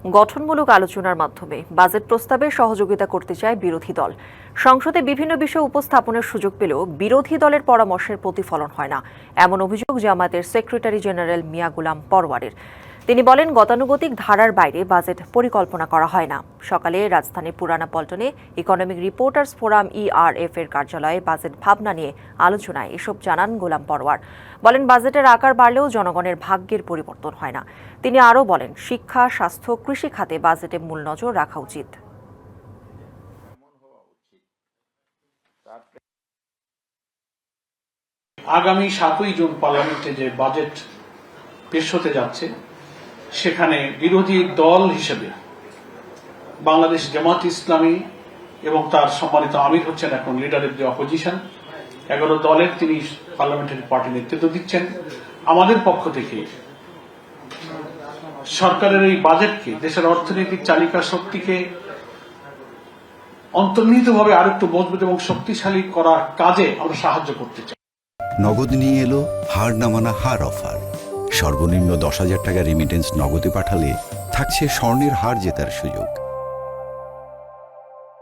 গঠনমূলক আলোচনার মাধ্যমে বাজেট প্রস্তাবে সহযোগিতা করতে চায় বিরোধী দল। সংসদে বিভিন্ন বিষয় উপস্থাপনের সুযোগ পেলেও বিরোধী দলের পরামর্শের প্রতিফলন হয় না, এমন অভিযোগ জামায়াতের সেক্রেটারি জেনারেল মিয়া গোলাম পরওয়ারের। তিনি বলেন, গতানুগতিক ধারার বাইরে বাজেট পরিকল্পনা করা হয় না। সকালে রাজধানীর পুরানা পল্টনে ইকোনমিক রিপোর্টার্স ফোরাম ERF এর কার্যালয়ে বাজেট ভাবনা নিয়ে আলোচনায় এসব জানান গোলাম পরওয়ার। বলেন, বাজেটের আকার বাড়লেও জনগণের ভাগ্যের পরিবর্তন হয় না। তিনি আরও বলেন, শিক্ষা, স্বাস্থ্য, কৃষি খাতে বাজেটে মূল নজর রাখা উচিত। আগামী 7ই জুন পার্লামেন্টে যে বাজেট পেশ হতে যাচ্ছে, সেখানে বিরোধী দল হিসেবে বাংলাদেশ জামাত ইসলামী এবং তার সম্মানিত আমির হচ্ছেন এখন লিডারের যে অপোজিশন, 11 দলের তিনি পার্লামেন্টারি পার্টি নেতৃত্ব দিচ্ছেন। আমাদের পক্ষ থেকে সরকারের এই বাজেটকে, দেশের অর্থনৈতিক চালিকা শক্তিকে অন্তর্নিহিতভাবে আরেকটু মজবুত এবং শক্তিশালী করার কাজে আমরা সাহায্য করতে চাই। নগদ নিয়ে এলো হার না মানা হার অফার। সর্বনিম্ন 10,000 টাকা রেমিটেন্স নগদে পাঠালে থাকছে স্বর্ণের হার জেতার সুযোগ।